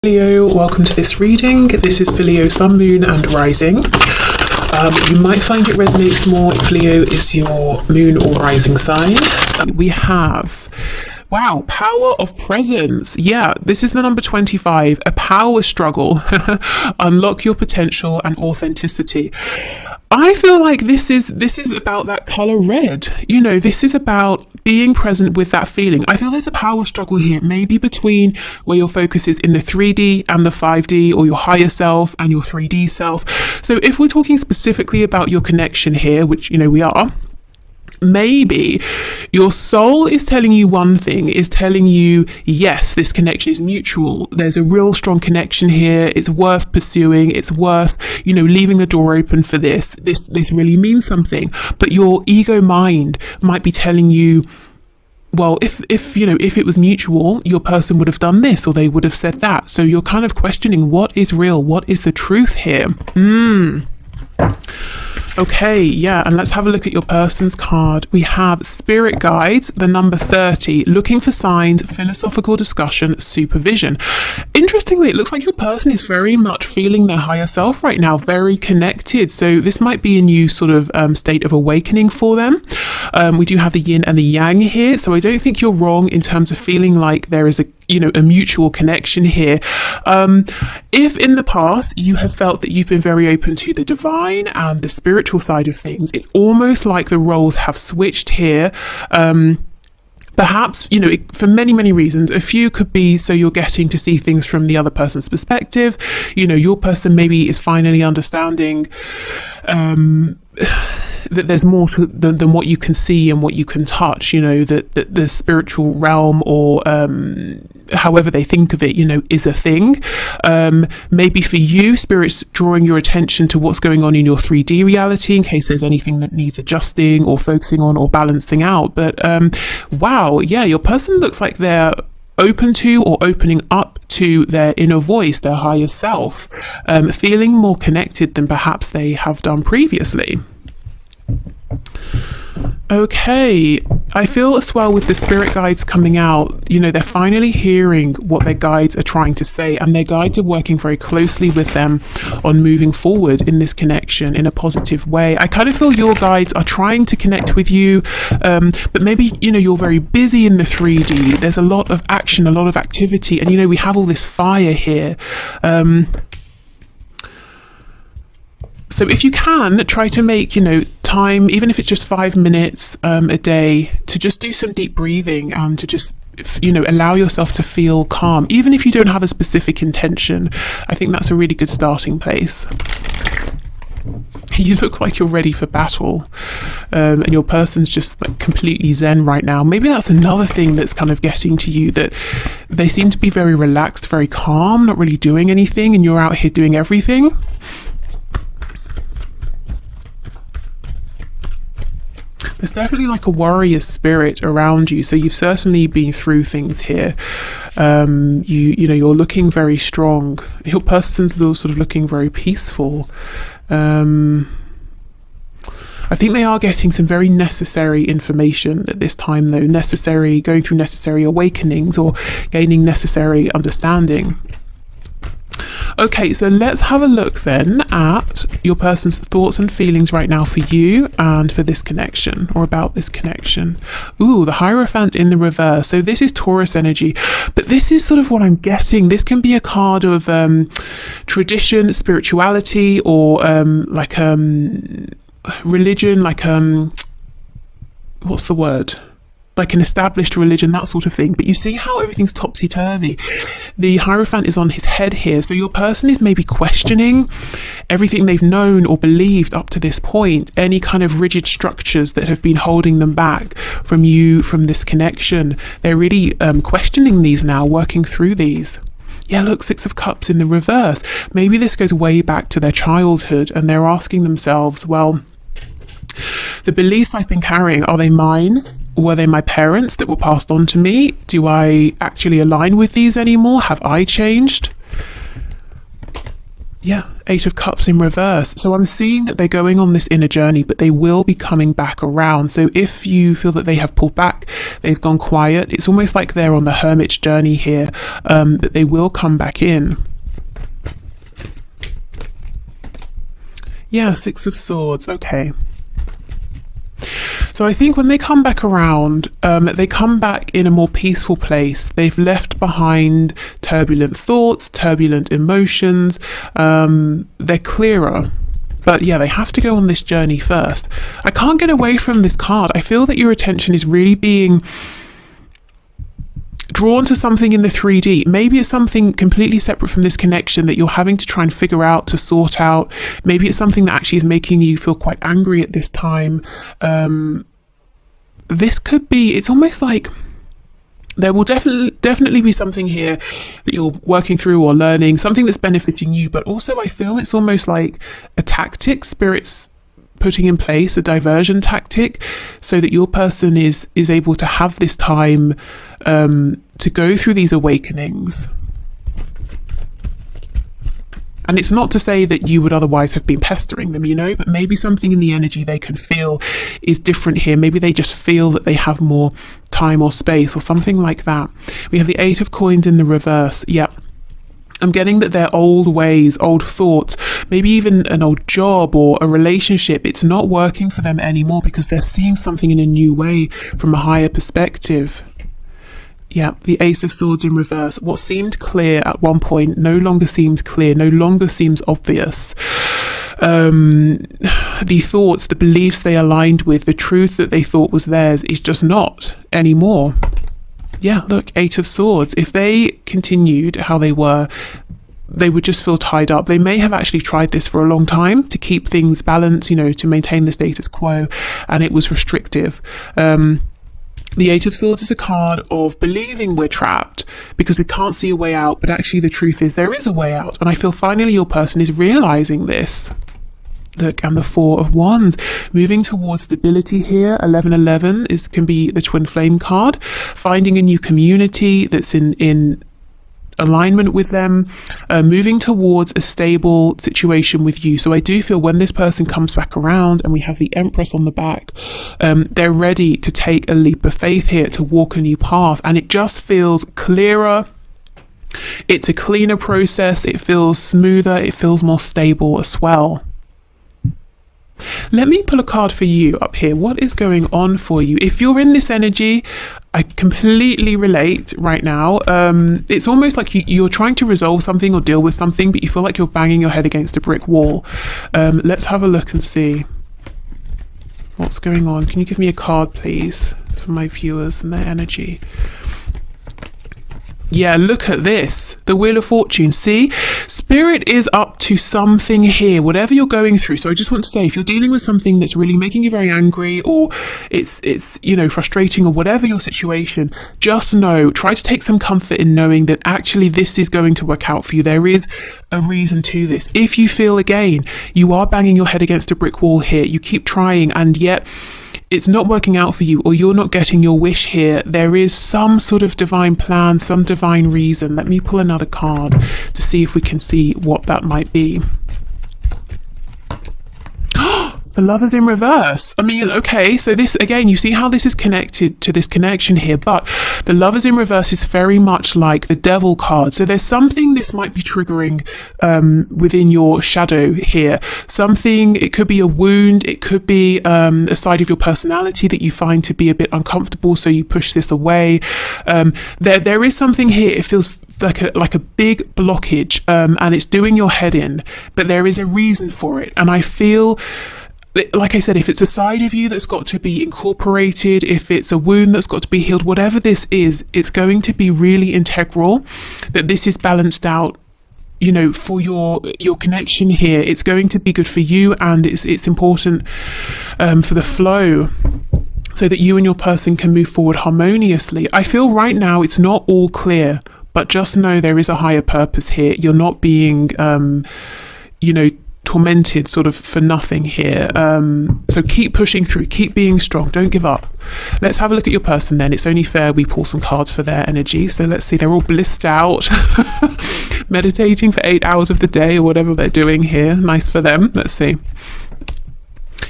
Leo, welcome to this reading. This is for Leo, Sun, Moon and Rising. You might find it resonates more if Leo is your moon or rising sign. We have, wow, power of presence. Yeah, this is the number 25, a power struggle. Unlock your potential and authenticity. I feel like this is about that color red. You know, this is about being present with that feeling. I feel there's a power struggle here, maybe between where your focus is in the 3D and the 5D, or your higher self and your 3D self. So if we're talking specifically about your connection here, which, you know, we are, maybe your soul is telling you one thing, is telling you, yes, this connection is mutual. There's a real strong connection here. It's worth pursuing. It's worth, you know, leaving the door open for this. This really means something. But your ego mind might be telling you, well, if you know, if it was mutual, your person would have done this or they would have said that. So you're kind of questioning what is real, what is the truth here. Okay, yeah, and let's have a look at your person's card. We have Spirit Guides, the number 30, looking for signs, philosophical discussion, supervision. Interestingly, it looks like your person is very much feeling their higher self right now, very connected. So this might be a new sort of state of awakening for them. We do have the yin and the yang here, so I don't think you're wrong in terms of feeling like there is a mutual connection here. If in the past you have felt that you've been very open to the divine and the spiritual side of things, it's almost like the roles have switched here. Perhaps, you know, for many reasons. A few could be so you're getting to see things from the other person's perspective. You know, your person maybe is finally understanding that there's more than what you can see and what you can touch, you know, that the spiritual realm, or however they think of it, you know, is a thing. Maybe for you, Spirit's drawing your attention to what's going on in your 3D reality in case there's anything that needs adjusting or focusing on or balancing out. But wow, yeah, your person looks like they're open to or opening up to their inner voice, their higher self, feeling more connected than perhaps they have done previously. Okay, I feel as well with the spirit guides coming out, you know, they're finally hearing what their guides are trying to say, and their guides are working very closely with them on moving forward in this connection in a positive way. I kind of feel your guides are trying to connect with you, but maybe, you know, you're very busy in the 3D. There's a lot of action, a lot of activity, and, you know, we have all this fire here. So if you can, try to make, you know, time, even if it's just 5 minutes a day, to just do some deep breathing and to just, you know, allow yourself to feel calm. Even if you don't have a specific intention, I think that's a really good starting place. You look like you're ready for battle, and your person's just like completely zen right now. Maybe that's another thing that's kind of getting to you, that they seem to be very relaxed, very calm, not really doing anything, and you're out here doing everything. There's definitely like a warrior spirit around you, so you've certainly been through things here. You know, you're looking very strong. Your person's sort of looking very peaceful. I think they are getting some very necessary information at this time, though. Going through necessary awakenings or gaining necessary understanding. Okay, so let's have a look then at your person's thoughts and feelings right now for you and for this connection, or about this connection. Ooh, the Hierophant in the reverse. So this is Taurus energy, but this is sort of what I'm getting. This can be a card of tradition, spirituality, or like religion, like what's the word? Like an established religion, that sort of thing. But you see how everything's topsy-turvy. The Hierophant is on his head here, so your person is maybe questioning everything they've known or believed up to this point, any kind of rigid structures that have been holding them back from you, from this connection. They're really questioning these now, working through these. Yeah, look, Six of Cups in the reverse. Maybe this goes way back to their childhood, and they're asking themselves, well, the beliefs I've been carrying, are they mine? Were they my parents that were passed on to me? Do I actually align with these anymore? Have I changed? Yeah, Eight of Cups in reverse. So I'm seeing that they're going on this inner journey, but they will be coming back around. So if you feel that they have pulled back, they've gone quiet, it's almost like they're on the hermit's journey here, that they will come back in. Yeah, Six of Swords. Okay. So I think when they come back around, they come back in a more peaceful place. They've left behind turbulent thoughts, turbulent emotions. They're clearer. But yeah, they have to go on this journey first. I can't get away from this card. I feel that your attention is really being drawn to something in the 3D. Maybe it's something completely separate from this connection that you're having to try and figure out, to sort out. Maybe it's something that actually is making you feel quite angry at this time. This could be, it's almost like there will definitely be something here that you're working through or learning, something that's benefiting you, but also I feel it's almost like a tactic, spirits putting in place, a diversion tactic, so that your person is able to have this time to go through these awakenings. And it's not to say that you would otherwise have been pestering them, you know, but maybe something in the energy they can feel is different here. Maybe they just feel that they have more time or space or something like that. We have the Eight of Coins in the reverse. Yep. I'm getting that their old ways, old thoughts, maybe even an old job or a relationship, it's not working for them anymore because they're seeing something in a new way from a higher perspective. Yeah, the Ace of Swords in reverse. What seemed clear at one point no longer seems clear, no longer seems obvious. The thoughts, the beliefs they aligned with, the truth that they thought was theirs is just not anymore. Yeah, look, Eight of Swords. If they continued how they were, they would just feel tied up. They may have actually tried this for a long time to keep things balanced, you know, to maintain the status quo, and it was restrictive. The Eight of Swords is a card of believing we're trapped because we can't see a way out, but actually the truth is there is a way out. And I feel finally your person is realizing this. Look, and the Four of Wands, moving towards stability here. 1111 can be the twin flame card, finding a new community that's in alignment with them, moving towards a stable situation with you. So I do feel when this person comes back around and we have the Empress on the back, they're ready to take a leap of faith here, to walk a new path, and it just feels clearer. It's a cleaner process, it feels smoother, it feels more stable as well. Let me pull a card for you up here. What is going on for you? If you're in this energy, I completely relate right now. It's almost like you're trying to resolve something or deal with something, but you feel like you're banging your head against a brick wall. Let's have a look and see what's going on. Can you give me a card, please, for my viewers and their energy? Yeah, look at this. The Wheel of Fortune. See? Spirit is up to something here, whatever you're going through. So I just want to say, if you're dealing with something that's really making you very angry, or it's you know, frustrating, or whatever your situation, just know, try to take some comfort in knowing that actually this is going to work out for you. There is a reason to this. If you feel, again, you are banging your head against a brick wall here, you keep trying, and yet it's not working out for you, or you're not getting your wish here, there is some sort of divine plan, some divine reason. Let me pull another card to see if we can see what that might be. The Lovers in reverse. I mean, okay, so this, again, you see how this is connected to this connection here, but the Lovers in reverse is very much like the Devil card. So there's something this might be triggering within your shadow here. Something, it could be a wound, it could be a side of your personality that you find to be a bit uncomfortable, so you push this away. There is something here, it feels like a big blockage, and it's doing your head in, but there is a reason for it. And I feel, like I said, if it's a side of you that's got to be incorporated, if it's a wound that's got to be healed, whatever this is, it's going to be really integral, that this is balanced out, you know, for your connection here. It's going to be good for you, and it's important for the flow, so that you and your person can move forward harmoniously. I feel right now it's not all clear, but just know there is a higher purpose here. You're not being, you know, tormented sort of for nothing here. So keep pushing through, keep being strong, don't give up. Let's have a look at your person then. It's only fair we pull some cards for their energy. So let's see, they're all blissed out. meditating for 8 hours of the day or whatever they're doing here. Nice for them. Let's see.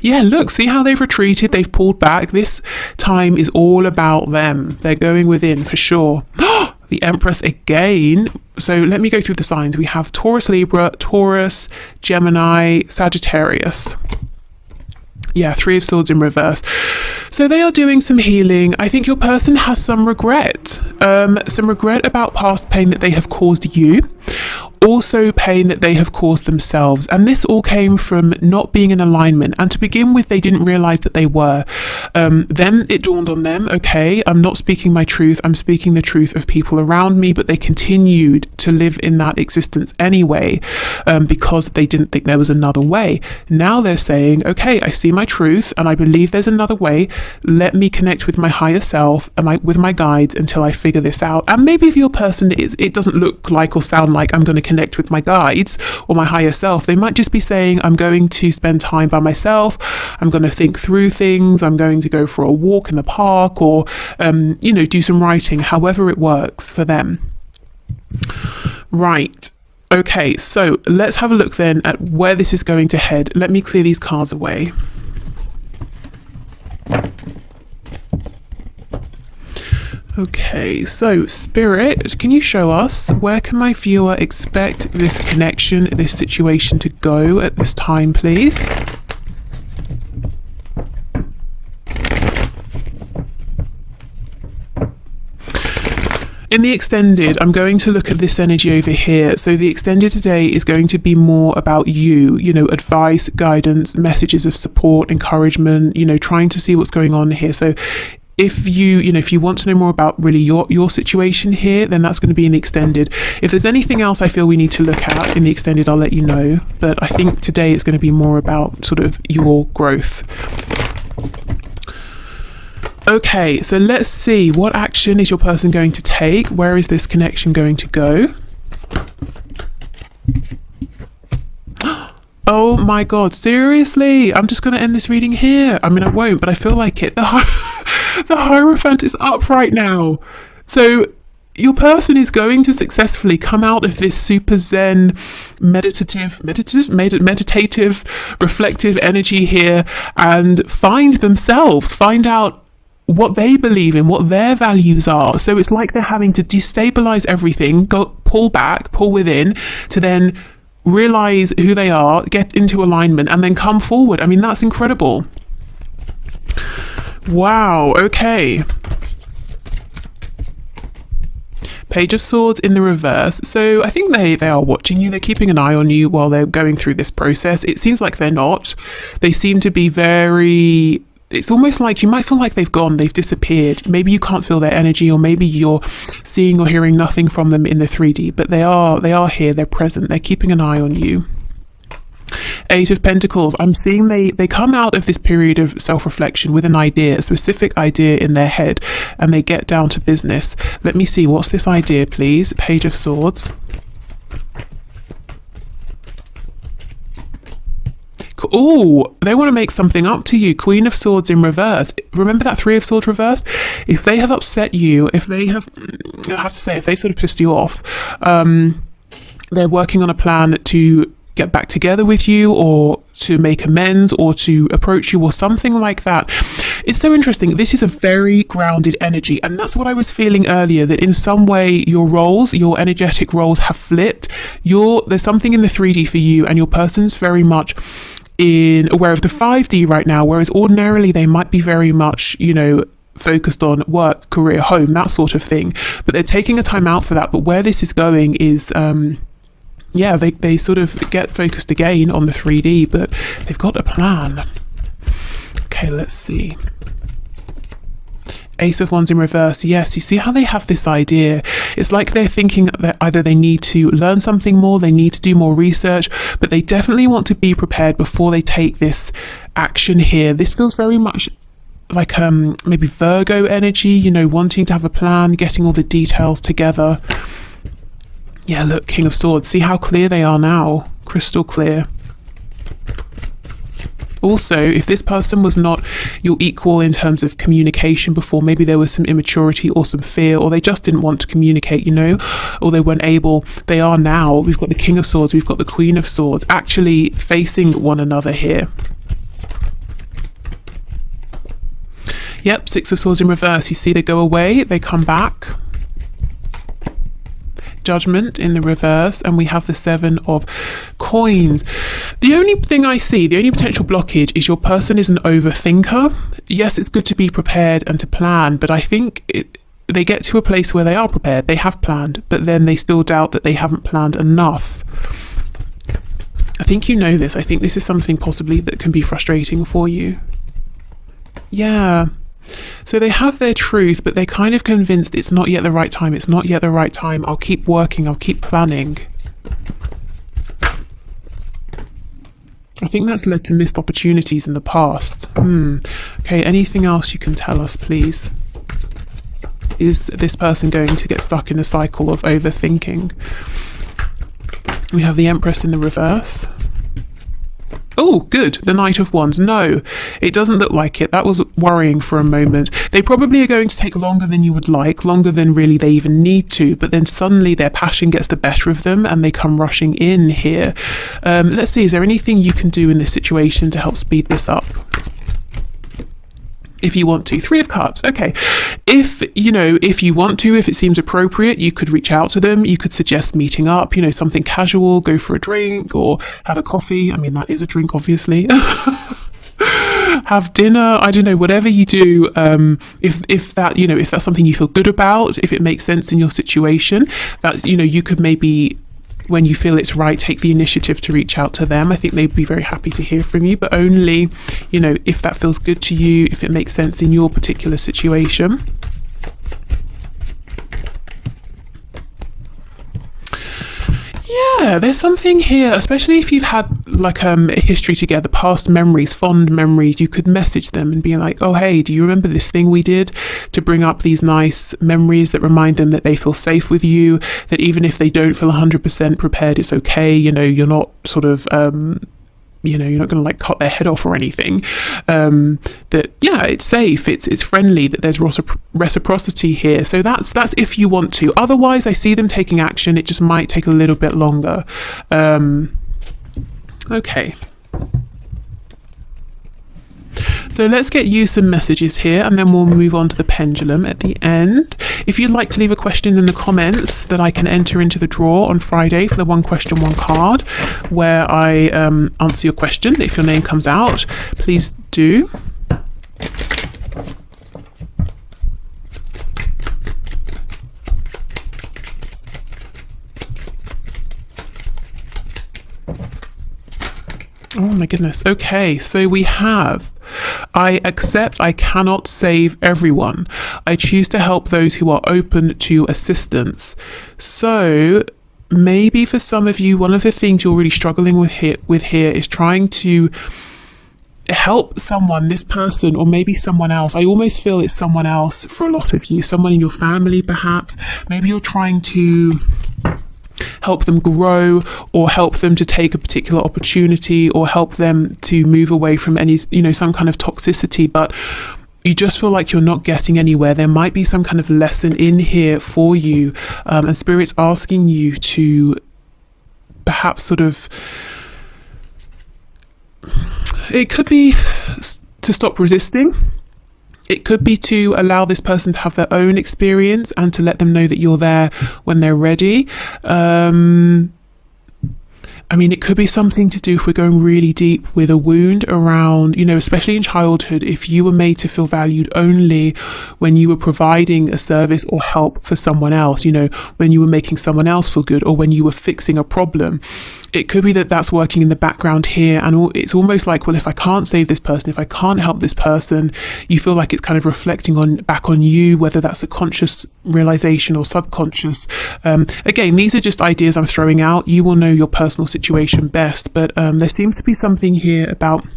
Yeah, look, see how they've retreated, they've pulled back. This time is all about them. They're going within for sure. The Empress again. So let me go through the signs. We have Taurus, Libra, Taurus, Gemini, Sagittarius. Yeah, Three of Swords in reverse. So they are doing some healing. I think your person has some regret about past pain that they have caused you. Also pain that they have caused themselves, and this all came from not being in alignment, and to begin with they didn't realize that they were. Then it dawned on them, okay, I'm not speaking my truth, I'm speaking the truth of people around me, but they continued to live in that existence anyway, because they didn't think there was another way. Now they're saying, okay, I see my truth and I believe there's another way. Let me connect with my higher self and with my guides until I figure this out. And maybe if your person it doesn't look like or sound like I'm going to connect with my guides or my higher self, they might just be saying, I'm going to spend time by myself, I'm going to think through things, I'm going to go for a walk in the park, or do some writing, however it works for them. Right, okay, so let's have a look then at where this is going to head. Let me clear these cards away. Okay, so Spirit, can you show us where can my viewer expect this connection, this situation to go at this time, please? In the extended, I'm going to look at this energy over here. So the extended today is going to be more about you, advice, guidance, messages of support, encouragement, trying to see what's going on here. So if you want to know more about really your situation here, then that's going to be in the extended. If there's anything else I feel we need to look at in the extended, I'll let you know. But I think today it's going to be more about sort of your growth. Okay, so let's see, what action is your person going to take? Where is this connection going to go? Oh my God, seriously? I'm just going to end this reading here. I mean, I won't, but I feel like it. The Hierophant is up right now. So your person is going to successfully come out of this super zen, meditative, reflective energy here and find out what they believe in, what their values are. So it's like they're having to destabilize everything, pull within to then realize who they are, get into alignment, and then come forward. I mean, that's incredible. Wow, okay. Page of Swords in the reverse. So I think they are watching you. They're keeping an eye on you while they're going through this process. It seems like they're not. They seem to be very... It's almost like you might feel like they've disappeared. Maybe you can't feel their energy, or maybe you're seeing or hearing nothing from them in the 3D, but they are here, they're present, they're keeping an eye on you. Eight of Pentacles. I'm seeing they come out of this period of self-reflection with an idea, a specific idea in their head, and they get down to business. Let me see, what's this idea, please? Page of Swords. Oh, they want to make something up to you. Queen of Swords in reverse. Remember that Three of Swords reversed? If they have upset you, if they sort of pissed you off, they're working on a plan to get back together with you, or to make amends, or to approach you, or something like that. It's so interesting. This is a very grounded energy, and that's what I was feeling earlier, that in some way your energetic roles have flipped. There's something in the 3D for you, and your person's very much aware of the 5D right now, whereas ordinarily they might be very much, focused on work, career, home, that sort of thing. But they're taking a time out for that. But where this is going is, they sort of get focused again on the 3D, but they've got a plan. Okay, let's see. Ace of Wands in reverse. Yes, you see how they have this idea. It's like they're thinking that either they need to learn something more, they need to do more research, but they definitely want to be prepared before they take this action here. This feels very much like maybe Virgo energy, wanting to have a plan, getting all the details together. Yeah, look, King of Swords. See how clear they are now? Crystal clear. Also, if this person was not your equal in terms of communication before, maybe there was some immaturity or some fear, or they just didn't want to communicate, you know, or they weren't able, they are now. We've got the King of Swords, we've got the Queen of Swords, actually facing one another here. Yep, Six of Swords in reverse. You see, they go away, they come back. Judgment in the reverse, and we have the Seven of Coins. The only thing I see, the only potential blockage is your person is an overthinker. Yes, it's good to be prepared and to plan, but I think they get to a place where they are prepared, they have planned, but then they still doubt that they haven't planned enough. I think you know this. I think this is something possibly that can be frustrating for you. Yeah. So they have their truth, but they're kind of convinced it's not yet the right time. It's not yet the right time. I'll keep working. I'll keep planning. I think that's led to missed opportunities in the past. Okay, anything else you can tell us, please? Is this person going to get stuck in a cycle of overthinking? We have the Empress in the reverse. Oh, good. The Knight of Wands. No, it doesn't look like it. That was worrying for a moment. They probably are going to take longer than you would like, longer than really they even need to, but then suddenly their passion gets the better of them and they come rushing in here. Let's see, is there anything you can do in this situation to help speed this up? If you want to. Three of Cups. Okay. If you want to, if it seems appropriate, you could reach out to them. You could suggest meeting up, something casual, go for a drink or have a coffee. I mean, that is a drink, obviously. Have dinner. I don't know, whatever you do. If that's something you feel good about, if it makes sense in your situation, that, you could maybe, when you feel it's right, take the initiative to reach out to them. I think they'd be very happy to hear from you, but only, if that feels good to you, if it makes sense in your particular situation. Yeah, there's something here, especially if you've had like a history together, past memories, fond memories. You could message them and be like, oh, hey, do you remember this thing we did? To bring up these nice memories that remind them that they feel safe with you, that even if they don't feel 100% prepared, it's okay. You're not sort of, you're not going to like cut their head off or anything. That, yeah, it's safe, it's friendly, that there's reciprocity here. So that's if you want to. Otherwise, I see them taking action. It just might take a little bit longer. Okay. So let's get you some messages here, and then we'll move on to the pendulum at the end. If you'd like to leave a question in the comments that I can enter into the draw on Friday for the one question, one card, where I answer your question. If your name comes out, please do. Oh my goodness. Okay, so we have, I accept I cannot save everyone. I choose to help those who are open to assistance. So maybe for some of you, one of the things you're really struggling with here is trying to help someone, this person, or maybe someone else. I almost feel it's someone else for a lot of you, someone in your family perhaps. Maybe you're trying to help them grow, or help them to take a particular opportunity, or help them to move away from any, some kind of toxicity, but you just feel like you're not getting anywhere. There might be some kind of lesson in here for you, and Spirit's asking you to perhaps sort of, it could be to stop resisting. It could be to allow this person to have their own experience and to let them know that you're there when they're ready. It could be something to do, if we're going really deep, with a wound around, especially in childhood, if you were made to feel valued only when you were providing a service or help for someone else, when you were making someone else feel good, or when you were fixing a problem. It could be that that's working in the background here, and it's almost like, well, if I can't save this person, if I can't help this person, you feel like it's kind of reflecting back on you, whether that's a conscious realization or subconscious. Again, these are just ideas I'm throwing out. You will know your personal situation best, but there seems to be something here about,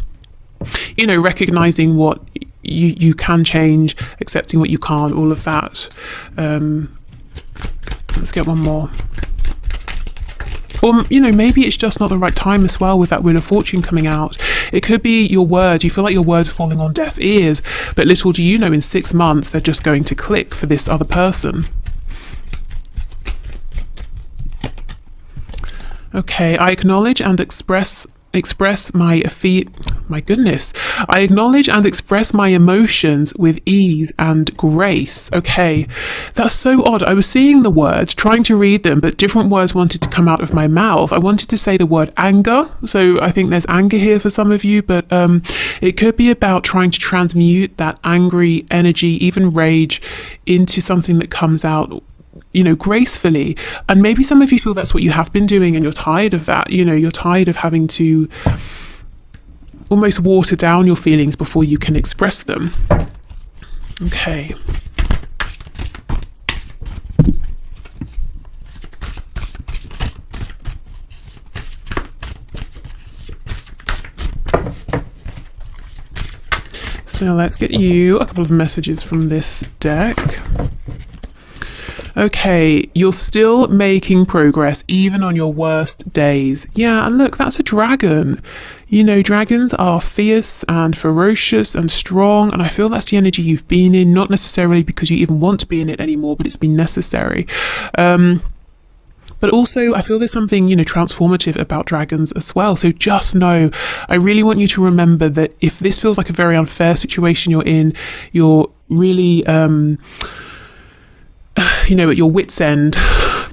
recognizing what you can change, accepting what you can't, all of that. Let's get one more. Or, you know, maybe it's just not the right time as well with that Wheel of Fortune coming out. It could be your words. You feel like your words are falling on deaf ears, but little do you know, in 6 months, they're just going to click for this other person. Okay, I acknowledge and express my I acknowledge and express my emotions with ease and grace. Okay, that's so odd. I was seeing the words, trying to read them, but different words wanted to come out of my mouth. I wanted to say the word anger, so I think there's anger here for some of you, but it could be about trying to transmute that angry energy, even rage, into something that comes out, you know, gracefully. And maybe some of you feel that's what you have been doing and you're tired of that. You know, you're tired of having to almost water down your feelings before you can express them. Okay. So let's get you a couple of messages from this deck. Okay, you're still making progress even on your worst days. Yeah, and look, that's a dragon. You know, dragons are fierce and ferocious and strong, and I feel that's the energy you've been in, not necessarily because you even want to be in it anymore, but it's been necessary. But also, I feel there's something, you know, transformative about dragons as well. So just know, I really want you to remember that if this feels like a very unfair situation you're in, you're really... you know, at your wit's end.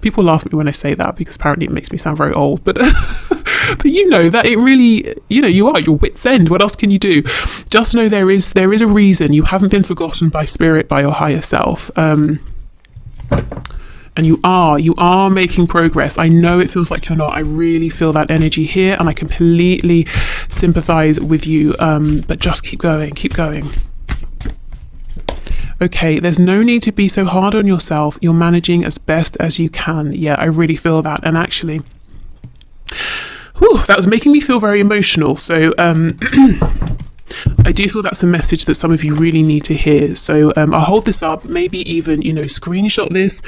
People laugh at me when I say that because apparently it makes me sound very old, but but you know that it really, you know, you are at your wit's end. What else can you do? Just know there is a reason. You haven't been forgotten by spirit, by your higher self, and you are making progress. I know it feels like you're not. I really feel that energy here, and I completely sympathize with you, but just keep going. Okay, there's no need to be so hard on yourself. You're managing as best as you can. Yeah, I really feel that. And actually, that was making me feel very emotional. So I do feel that's a message that some of you really need to hear. So I'll hold this up, maybe even, you know, screenshot this,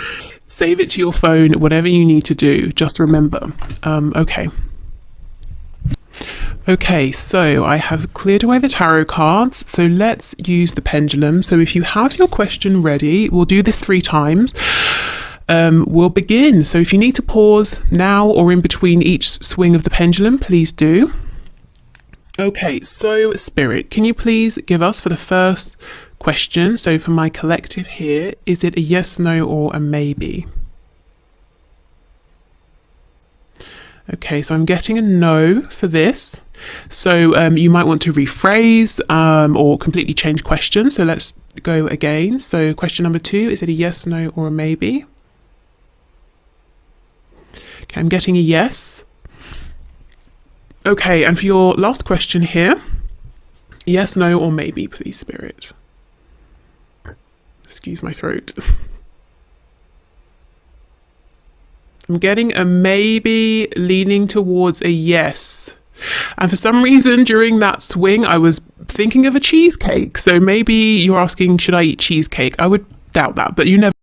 save it to your phone, whatever you need to do. Just remember. Okay, so I have cleared away the tarot cards, so let's use the pendulum. So if you have your question ready, we'll do this 3 times. We'll begin. So if you need to pause now or in between each swing of the pendulum, please do. Okay, so Spirit, can you please give us for the first question, so for my collective here, is it a yes, no, or a maybe? Okay, so I'm getting a no for this. So you might want to rephrase or completely change question. So let's go again. So question number 2, is it a yes, no, or a maybe? Okay, I'm getting a yes. Okay, and for your last question here, yes, no, or maybe, please, Spirit. Excuse my throat. I'm getting a maybe leaning towards a yes. And for some reason during that swing, I was thinking of a cheesecake. So maybe you're asking, should I eat cheesecake? I would doubt that, but you never